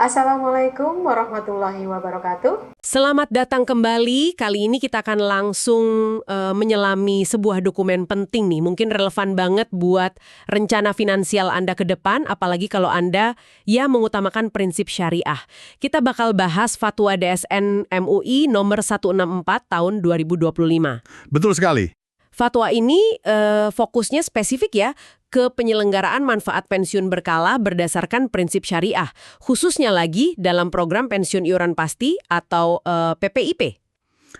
Assalamualaikum warahmatullahi wabarakatuh. Selamat datang kembali. Kali ini kita akan langsung menyelami sebuah dokumen penting nih. Mungkin relevan banget buat rencana finansial Anda ke depan, apalagi kalau Anda mengutamakan prinsip syariah. Kita bakal bahas Fatwa DSN MUI nomor 164 tahun 2025. Betul sekali. Fatwa ini fokusnya spesifik ya ke penyelenggaraan manfaat pensiun berkala berdasarkan prinsip syariah, khususnya lagi dalam program pensiun iuran pasti atau PPIP.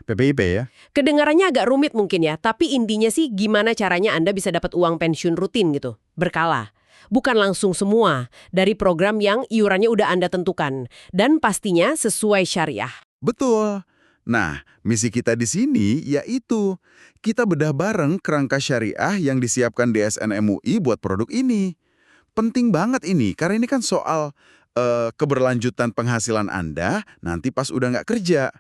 PPIP ya? Kedengarannya agak rumit mungkin ya, tapi intinya sih gimana caranya Anda bisa dapat uang pensiun rutin gitu, berkala. Bukan langsung semua, dari program yang iurannya udah Anda tentukan, dan pastinya sesuai syariah. Betul. Nah, misi kita di sini yaitu kita bedah bareng kerangka syariah yang disiapkan DSN MUI buat produk ini. Penting banget ini, karena ini kan soal keberlanjutan penghasilan Anda nanti pas udah nggak kerja.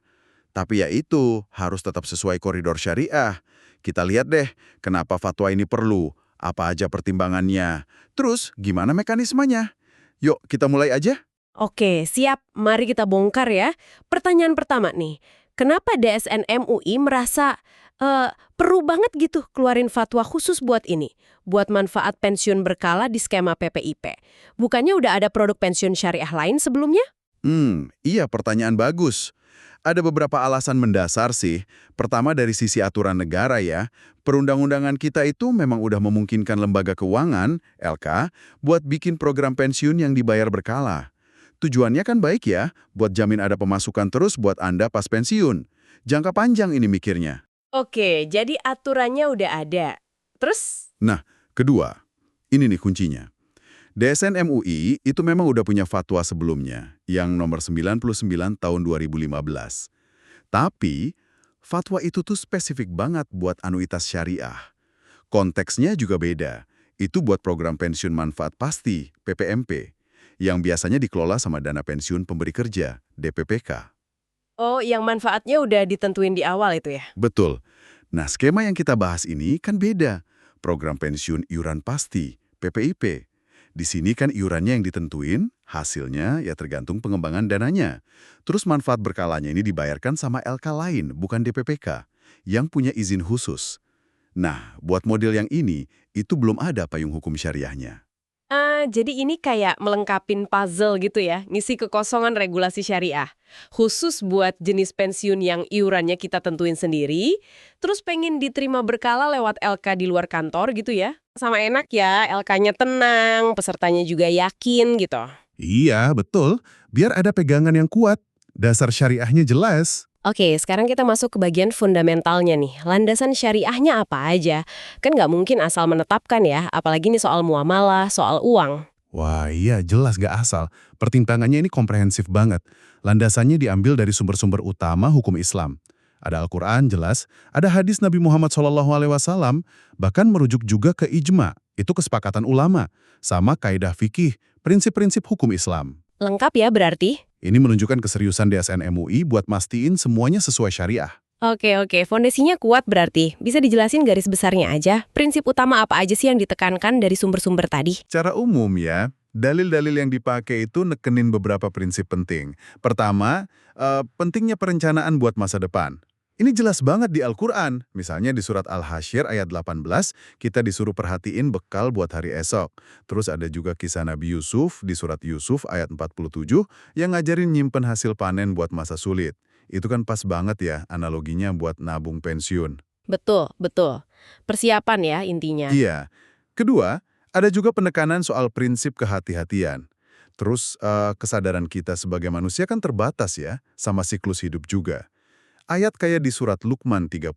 Tapi ya itu, harus tetap sesuai koridor syariah. Kita lihat deh, kenapa fatwa ini perlu, apa aja pertimbangannya, terus gimana mekanismenya. Yuk, kita mulai aja. Oke, siap. Mari kita bongkar ya. Pertanyaan pertama nih. Kenapa DSN MUI merasa perlu banget gitu keluarin fatwa khusus buat ini? Buat manfaat pensiun berkala di skema PPIP. Bukannya udah ada produk pensiun syariah lain sebelumnya? Iya, pertanyaan bagus. Ada beberapa alasan mendasar sih. Pertama dari sisi aturan negara ya. Perundang-undangan kita itu memang udah memungkinkan lembaga keuangan, LK, buat bikin program pensiun yang dibayar berkala. Tujuannya kan baik ya, buat jamin ada pemasukan terus buat Anda pas pensiun. Jangka panjang ini mikirnya. Oke, jadi aturannya udah ada. Terus? Nah, kedua, ini nih kuncinya. DSN MUI itu memang udah punya fatwa sebelumnya, yang nomor 99 tahun 2015. Tapi, fatwa itu tuh spesifik banget buat anuitas syariah. Konteksnya juga beda. Itu buat program pensiun manfaat pasti, PPMP, yang biasanya dikelola sama dana pensiun pemberi kerja, DPPK. Oh, yang manfaatnya udah ditentuin di awal itu ya? Betul. Nah, skema yang kita bahas ini kan beda. Program pensiun iuran pasti, PPIP. Di sini kan iurannya yang ditentuin, hasilnya ya tergantung pengembangan dananya. Terus manfaat berkalanya ini dibayarkan sama LK lain, bukan DPPK, yang punya izin khusus. Nah, buat model yang ini, itu belum ada payung hukum syariahnya. Jadi ini kayak melengkapin puzzle gitu ya, ngisi kekosongan regulasi syariah. Khusus buat jenis pensiun yang iurannya kita tentuin sendiri, terus pengen diterima berkala lewat LK di luar kantor gitu ya. Sama enak ya, LK-nya tenang, pesertanya juga yakin gitu. Iya, betul. Biar ada pegangan yang kuat. Dasar syariahnya jelas. Oke, sekarang kita masuk ke bagian fundamentalnya nih. Landasan syariahnya apa aja? Kan nggak mungkin asal menetapkan ya, apalagi nih soal muamalah, soal uang. Wah iya, jelas gak asal. Pertimbangannya ini komprehensif banget. Landasannya diambil dari sumber-sumber utama hukum Islam. Ada Al-Quran jelas, ada hadis Nabi Muhammad SAW, bahkan merujuk juga ke ijma, itu kesepakatan ulama, sama kaidah fikih, prinsip-prinsip hukum Islam. Lengkap ya berarti? Ini menunjukkan keseriusan DSN MUI buat mastiin semuanya sesuai syariah. Oke, fondasinya kuat berarti. Bisa dijelasin garis besarnya aja? Prinsip utama apa aja sih yang ditekankan dari sumber-sumber tadi? Secara umum ya, dalil-dalil yang dipakai itu nekenin beberapa prinsip penting. Pertama, pentingnya perencanaan buat masa depan. Ini jelas banget di Al-Quran. Misalnya di surat Al-Hasyr ayat 18, kita disuruh perhatiin bekal buat hari esok. Terus ada juga kisah Nabi Yusuf di surat Yusuf ayat 47 yang ngajarin nyimpen hasil panen buat masa sulit. Itu kan pas banget ya analoginya buat nabung pensiun. Betul. Persiapan ya intinya. Iya. Kedua, ada juga penekanan soal prinsip kehati-hatian. Terus kesadaran kita sebagai manusia kan terbatas ya, sama siklus hidup juga. Ayat kayak di surat Luqman 34,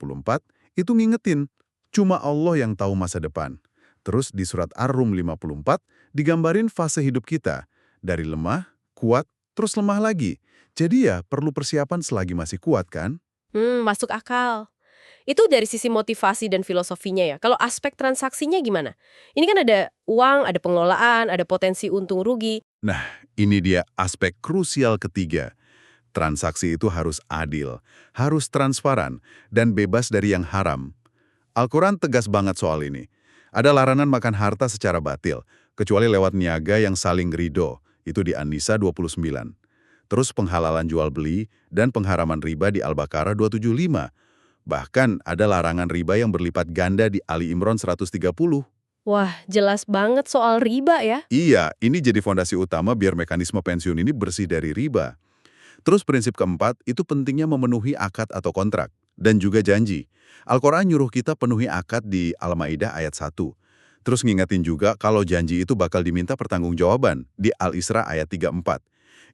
itu ngingetin, cuma Allah yang tahu masa depan. Terus di surat Ar-Rum 54, digambarin fase hidup kita, dari lemah, kuat, terus lemah lagi. Jadi ya perlu persiapan selagi masih kuat kan? Masuk akal. Itu dari sisi motivasi dan filosofinya ya. Kalau aspek transaksinya gimana? Ini kan ada uang, ada pengelolaan, ada potensi untung rugi. Nah, ini dia aspek krusial ketiga. Transaksi itu harus adil, harus transparan, dan bebas dari yang haram. Al-Quran tegas banget soal ini. Ada larangan makan harta secara batil, kecuali lewat niaga yang saling ridho, itu di An-Nisa 29. Terus penghalalan jual beli dan pengharaman riba di Al-Baqarah 275. Bahkan ada larangan riba yang berlipat ganda di Ali Imran 130. Wah, jelas banget soal riba ya. Iya, ini jadi fondasi utama biar mekanisme pensiun ini bersih dari riba. Terus prinsip keempat, itu pentingnya memenuhi akad atau kontrak. Dan juga janji. Al-Quran nyuruh kita penuhi akad di Al-Maidah ayat 1. Terus ngingetin juga kalau janji itu bakal diminta pertanggungjawaban di Al-Isra ayat 34.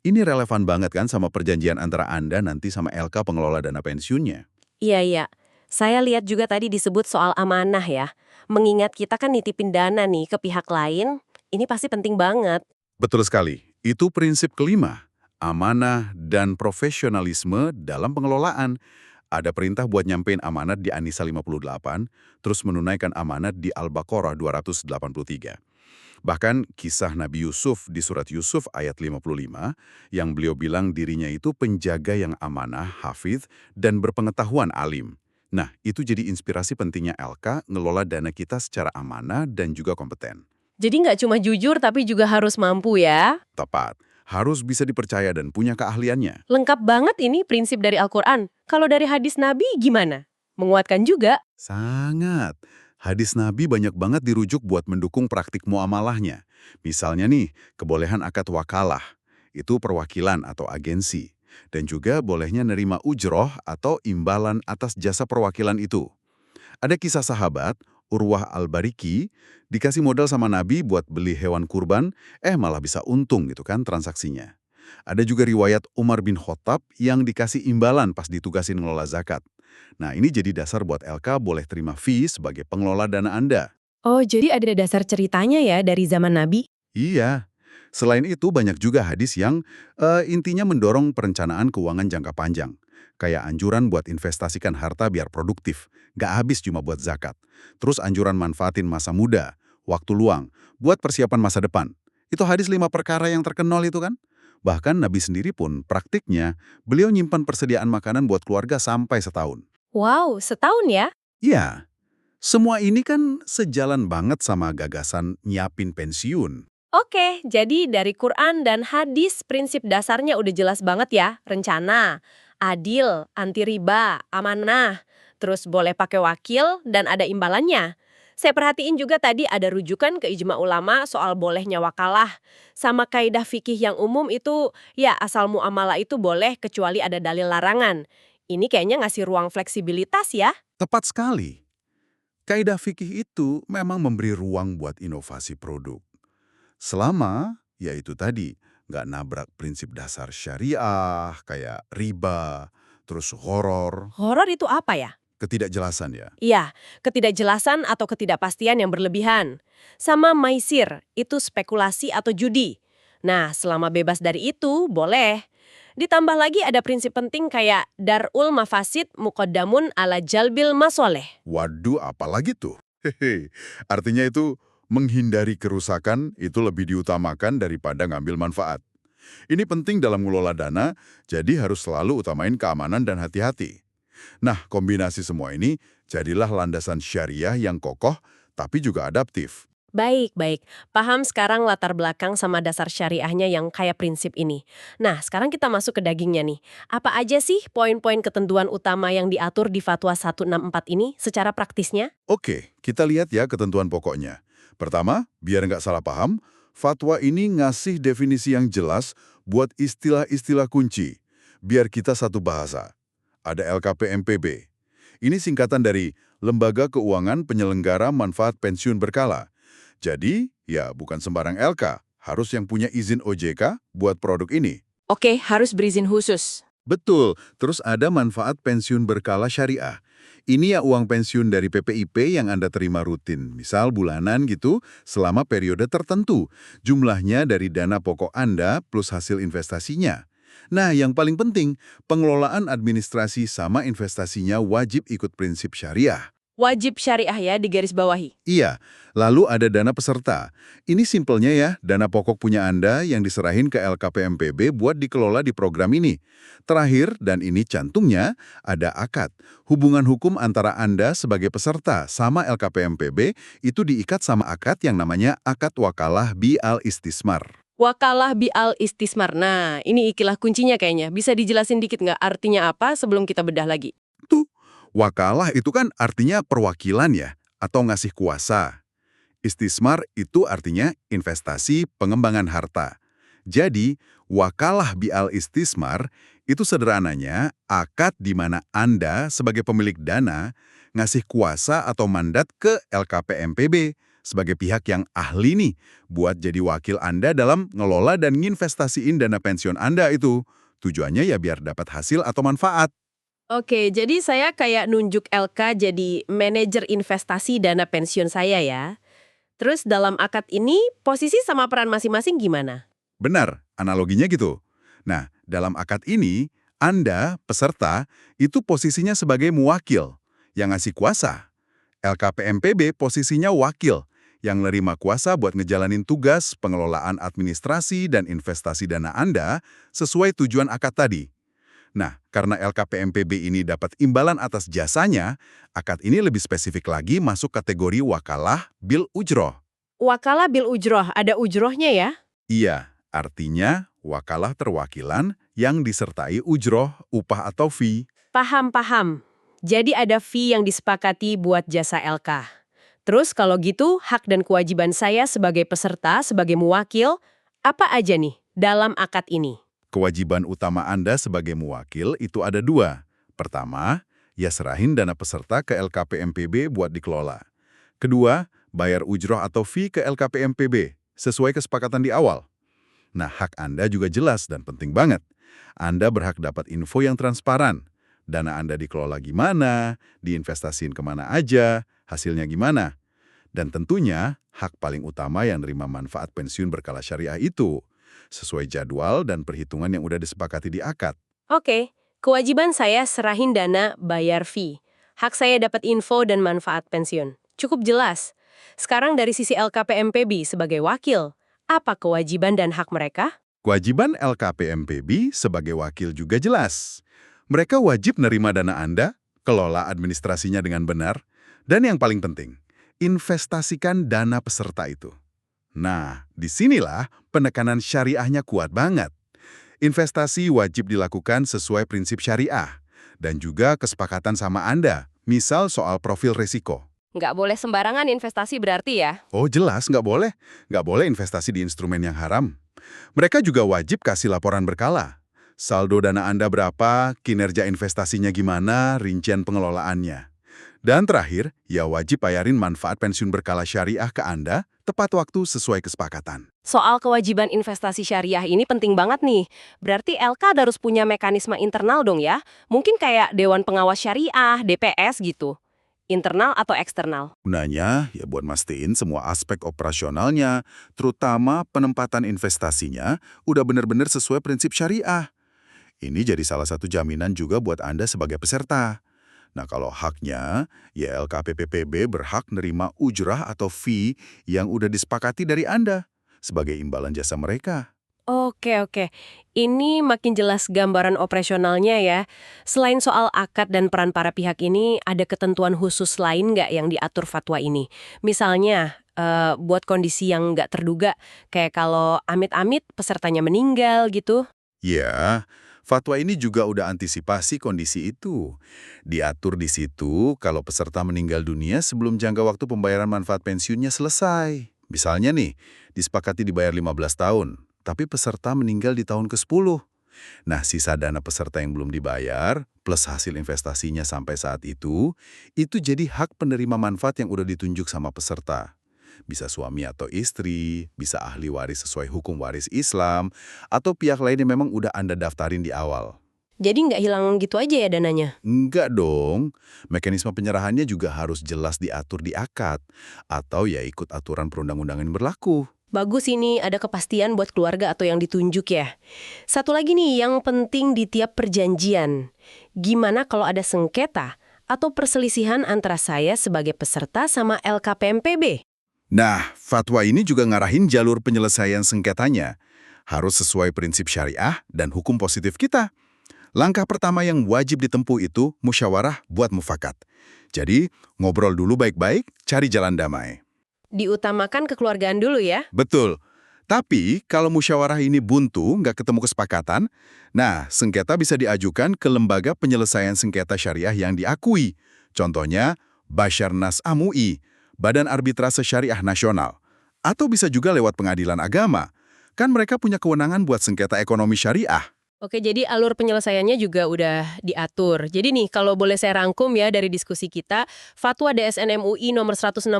Ini relevan banget kan sama perjanjian antara Anda nanti sama LK pengelola dana pensiunnya. Iya, iya. Saya lihat juga tadi disebut soal amanah ya. Mengingat kita kan nitipin dana nih ke pihak lain, ini pasti penting banget. Betul sekali. Itu prinsip kelima. Amanah dan profesionalisme dalam pengelolaan. Ada perintah buat nyampein amanat di An-Nisa 58, terus menunaikan amanat di Al-Baqarah 283. Bahkan kisah Nabi Yusuf di surat Yusuf ayat 55, yang beliau bilang dirinya itu penjaga yang amanah, hafidh, dan berpengetahuan alim. Nah, itu jadi inspirasi pentingnya LK ngelola dana kita secara amanah dan juga kompeten. Jadi nggak cuma jujur tapi juga harus mampu ya. Tepat, harus bisa dipercaya dan punya keahliannya. Lengkap banget ini prinsip dari Al-Quran. Kalau dari hadis Nabi gimana? Menguatkan juga. Sangat. Hadis Nabi banyak banget dirujuk buat mendukung praktik muamalahnya. Misalnya nih, kebolehan akad wakalah. Itu perwakilan atau agensi. Dan juga bolehnya nerima ujroh atau imbalan atas jasa perwakilan itu. Ada kisah sahabat, Urwah Al-Bariki, dikasih modal sama Nabi buat beli hewan kurban, malah bisa untung gitu kan transaksinya. Ada juga riwayat Umar bin Khattab yang dikasih imbalan pas ditugasin ngelola zakat. Nah, ini jadi dasar buat LK boleh terima fee sebagai pengelola dana Anda. Oh, jadi ada dasar ceritanya ya dari zaman Nabi? Iya. Selain itu, banyak juga hadis yang intinya mendorong perencanaan keuangan jangka panjang. Kayak anjuran buat investasikan harta biar produktif, nggak habis cuma buat zakat. Terus anjuran manfaatin masa muda, waktu luang, buat persiapan masa depan. Itu hadis 5 perkara yang terkenal itu kan? Bahkan Nabi sendiri pun praktiknya, beliau nyimpan persediaan makanan buat keluarga sampai setahun. Wow, setahun ya? Iya, semua ini kan sejalan banget sama gagasan nyiapin pensiun. Oke, jadi dari Quran dan hadis prinsip dasarnya udah jelas banget ya. Rencana, adil, anti riba, amanah, terus boleh pakai wakil dan ada imbalannya. Saya perhatiin juga tadi ada rujukan ke ijma ulama soal bolehnya wakalah. Sama kaidah fikih yang umum itu, ya asal muamalah itu boleh kecuali ada dalil larangan. Ini kayaknya ngasih ruang fleksibilitas ya. Tepat sekali. Kaidah fikih itu memang memberi ruang buat inovasi produk. Selama, yaitu tadi, nggak nabrak prinsip dasar syariah, kayak riba, terus gharar, Horor itu apa ya? ketidakjelasan ya. Iya, ketidakjelasan atau ketidakpastian yang berlebihan. Sama maisir, itu spekulasi atau judi. Nah, selama bebas dari itu, boleh. Ditambah lagi ada prinsip penting kayak darul mafasid muqaddamun ala jalbil masoleh. Waduh, apalagi tuh? Hehe, artinya itu menghindari kerusakan itu lebih diutamakan daripada ngambil manfaat. Ini penting dalam mengelola dana, jadi harus selalu utamain keamanan dan hati-hati. Nah, kombinasi semua ini jadilah landasan syariah yang kokoh tapi juga adaptif. Baik, baik. Paham sekarang latar belakang sama dasar syariahnya yang kayak prinsip ini. Nah, sekarang kita masuk ke dagingnya nih. Apa aja sih poin-poin ketentuan utama yang diatur di Fatwa 164 ini secara praktisnya? Oke, kita lihat ya ketentuan pokoknya. Pertama, biar nggak salah paham, fatwa ini ngasih definisi yang jelas buat istilah-istilah kunci, biar kita satu bahasa. Ada LKPMPB. Ini singkatan dari Lembaga Keuangan Penyelenggara Manfaat Pensiun Berkala. Jadi, ya bukan sembarang LK, harus yang punya izin OJK buat produk ini. Oke, harus berizin khusus. Betul, terus ada manfaat pensiun berkala syariah. Ini ya uang pensiun dari PPIP yang Anda terima rutin, misal bulanan gitu, selama periode tertentu. Jumlahnya dari dana pokok Anda plus hasil investasinya. Nah, yang paling penting, pengelolaan administrasi sama investasinya wajib ikut prinsip syariah. Wajib syariah ya di garis bawahi. Iya, lalu ada dana peserta. Ini simpelnya ya, dana pokok punya Anda yang diserahin ke LKPMPB buat dikelola di program ini. Terakhir, dan ini cantungnya, ada akad. Hubungan hukum antara Anda sebagai peserta sama LKPMPB itu diikat sama akad yang namanya akad wakalah bi al-istismar. Wakalah bi'al istismar. Nah, ini ikilah kuncinya kayaknya. Bisa dijelasin dikit nggak artinya apa sebelum kita bedah lagi? Tuh, wakalah itu kan artinya perwakilan ya, atau ngasih kuasa. Istismar itu artinya investasi pengembangan harta. Jadi, wakalah bi'al istismar itu sederhananya akad di mana Anda sebagai pemilik dana ngasih kuasa atau mandat ke LKPMPB sebagai pihak yang ahli nih buat jadi wakil Anda dalam ngelola dan nginvestasiin dana pensiun Anda itu. Tujuannya ya biar dapat hasil atau manfaat. Oke, jadi saya kayak nunjuk LK jadi manajer investasi dana pensiun saya ya. Terus dalam akad ini, posisi sama peran masing-masing gimana? Benar, analoginya gitu. Nah, dalam akad ini, Anda, peserta, itu posisinya sebagai muwakil yang ngasih kuasa. LKPMPB posisinya wakil yang nerima kuasa buat ngejalanin tugas pengelolaan administrasi dan investasi dana Anda sesuai tujuan akad tadi. Nah, karena LKPMPB ini dapat imbalan atas jasanya, akad ini lebih spesifik lagi masuk kategori wakalah bil ujroh. Wakalah bil ujroh, ada ujrohnya ya? Iya, artinya wakalah terwakilan yang disertai ujroh, upah atau fee. Paham. Jadi ada fee yang disepakati buat jasa LK. Terus kalau gitu, hak dan kewajiban saya sebagai peserta, sebagai muwakil, apa aja nih dalam akad ini? Kewajiban utama Anda sebagai muwakil itu ada dua. Pertama, ya serahin dana peserta ke LKPMPB buat dikelola. Kedua, bayar ujroh atau fee ke LKPMPB sesuai kesepakatan di awal. Nah, hak Anda juga jelas dan penting banget. Anda berhak dapat info yang transparan. Dana Anda dikelola gimana, diinvestasiin kemana aja, hasilnya gimana. Dan tentunya, hak paling utama yang nerima manfaat pensiun berkala syariah itu, sesuai jadwal dan perhitungan yang udah disepakati di akad. Oke, kewajiban saya serahin dana, bayar fee. Hak saya dapat info dan manfaat pensiun. Cukup jelas. Sekarang dari sisi LKPMPB sebagai wakil, apa kewajiban dan hak mereka? Kewajiban LKPMPB sebagai wakil juga jelas. Mereka wajib nerima dana Anda, kelola administrasinya dengan benar, dan yang paling penting, investasikan dana peserta itu. Nah, disinilah penekanan syariahnya kuat banget. Investasi wajib dilakukan sesuai prinsip syariah, dan juga kesepakatan sama Anda, misal soal profil risiko. Nggak boleh sembarangan investasi berarti ya? Oh jelas, nggak boleh. Nggak boleh investasi di instrumen yang haram. Mereka juga wajib kasih laporan berkala. Saldo dana Anda berapa, kinerja investasinya gimana, rincian pengelolaannya. Dan terakhir, ya wajib bayarin manfaat pensiun berkala syariah ke Anda tepat waktu sesuai kesepakatan. Soal kewajiban investasi syariah ini penting banget nih. Berarti LK harus punya mekanisme internal dong ya? Mungkin kayak Dewan Pengawas Syariah, DPS gitu. Internal atau eksternal? Gunanya ya buat mastiin semua aspek operasionalnya, terutama penempatan investasinya, udah benar-benar sesuai prinsip syariah. Ini jadi salah satu jaminan juga buat Anda sebagai peserta. Nah kalau haknya, ya LKPPB berhak nerima ujrah atau fee yang udah disepakati dari Anda sebagai imbalan jasa mereka. Oke. Ini makin jelas gambaran operasionalnya ya. Selain soal akad dan peran para pihak ini, ada ketentuan khusus lain nggak yang diatur fatwa ini? Misalnya, buat kondisi yang nggak terduga, kayak kalau amit-amit pesertanya meninggal gitu. Ya, fatwa ini juga udah antisipasi kondisi itu. Diatur di situ kalau peserta meninggal dunia sebelum jangka waktu pembayaran manfaat pensiunnya selesai. Misalnya nih, disepakati dibayar 15 tahun. Tapi peserta meninggal di tahun ke-10. Nah, sisa dana peserta yang belum dibayar, plus hasil investasinya sampai saat itu jadi hak penerima manfaat yang udah ditunjuk sama peserta. Bisa suami atau istri, bisa ahli waris sesuai hukum waris Islam, atau pihak lain yang memang udah Anda daftarin di awal. Jadi nggak hilang gitu aja ya dananya? Enggak dong, mekanisme penyerahannya juga harus jelas diatur di akad, atau ya ikut aturan perundang-undangan yang berlaku. Bagus ini ada kepastian buat keluarga atau yang ditunjuk ya. Satu lagi nih yang penting di tiap perjanjian. Gimana kalau ada sengketa atau perselisihan antara saya sebagai peserta sama LKPMPB? Nah, fatwa ini juga ngarahin jalur penyelesaian sengketanya. Harus sesuai prinsip syariah dan hukum positif kita. Langkah pertama yang wajib ditempuh itu musyawarah buat mufakat. Jadi, ngobrol dulu baik-baik, cari jalan damai. Diutamakan kekeluargaan dulu ya? Betul. Tapi kalau musyawarah ini buntu, nggak ketemu kesepakatan, nah sengketa bisa diajukan ke lembaga penyelesaian sengketa syariah yang diakui. Contohnya, Basharnas MUI, Badan Arbitrase Syariah Nasional. Atau bisa juga lewat pengadilan agama. Kan mereka punya kewenangan buat sengketa ekonomi syariah. Oke, jadi alur penyelesaiannya juga udah diatur. Jadi nih, kalau boleh saya rangkum ya dari diskusi kita, Fatwa DSN MUI nomor 164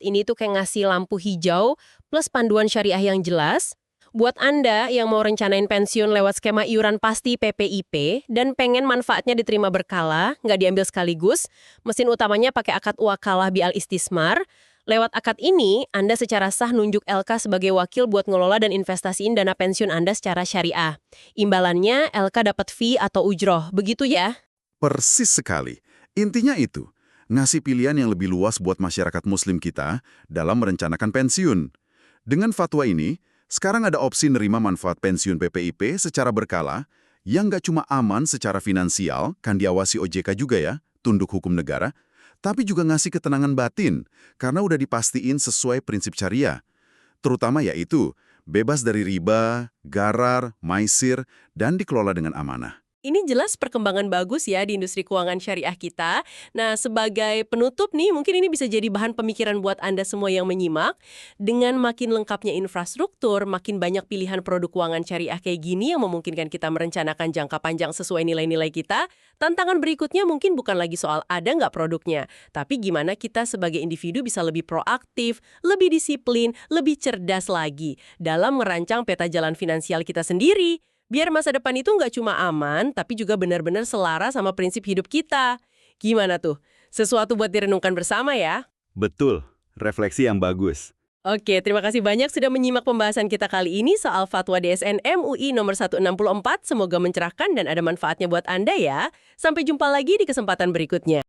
ini tuh kayak ngasih lampu hijau plus panduan syariah yang jelas. Buat Anda yang mau rencanain pensiun lewat skema iuran pasti PPIP dan pengen manfaatnya diterima berkala, nggak diambil sekaligus, mesin utamanya pakai akad wakalah bi'al istismar. Lewat akad ini, Anda secara sah nunjuk LK sebagai wakil buat ngelola dan investasiin dana pensiun Anda secara syariah. Imbalannya, LK dapat fee atau ujroh, begitu ya? Persis sekali. Intinya itu, ngasih pilihan yang lebih luas buat masyarakat muslim kita dalam merencanakan pensiun. Dengan fatwa ini, sekarang ada opsi nerima manfaat pensiun PPIP secara berkala, yang nggak cuma aman secara finansial, kan diawasi OJK juga ya, tunduk hukum negara, tapi juga ngasih ketenangan batin, karena udah dipastiin sesuai prinsip syariah. Terutama yaitu, bebas dari riba, garar, maisir, dan dikelola dengan amanah. Ini jelas perkembangan bagus ya di industri keuangan syariah kita. Nah, sebagai penutup nih, mungkin ini bisa jadi bahan pemikiran buat Anda semua yang menyimak. Dengan makin lengkapnya infrastruktur, makin banyak pilihan produk keuangan syariah kayak gini yang memungkinkan kita merencanakan jangka panjang sesuai nilai-nilai kita, tantangan berikutnya mungkin bukan lagi soal ada nggak produknya, tapi gimana kita sebagai individu bisa lebih proaktif, lebih disiplin, lebih cerdas lagi dalam merancang peta jalan finansial kita sendiri. Biar masa depan itu nggak cuma aman, tapi juga benar-benar selaras sama prinsip hidup kita. Gimana tuh? Sesuatu buat direnungkan bersama ya? Betul, refleksi yang bagus. Oke, terima kasih banyak sudah menyimak pembahasan kita kali ini soal Fatwa DSN MUI nomor 164. Semoga mencerahkan dan ada manfaatnya buat Anda ya. Sampai jumpa lagi di kesempatan berikutnya.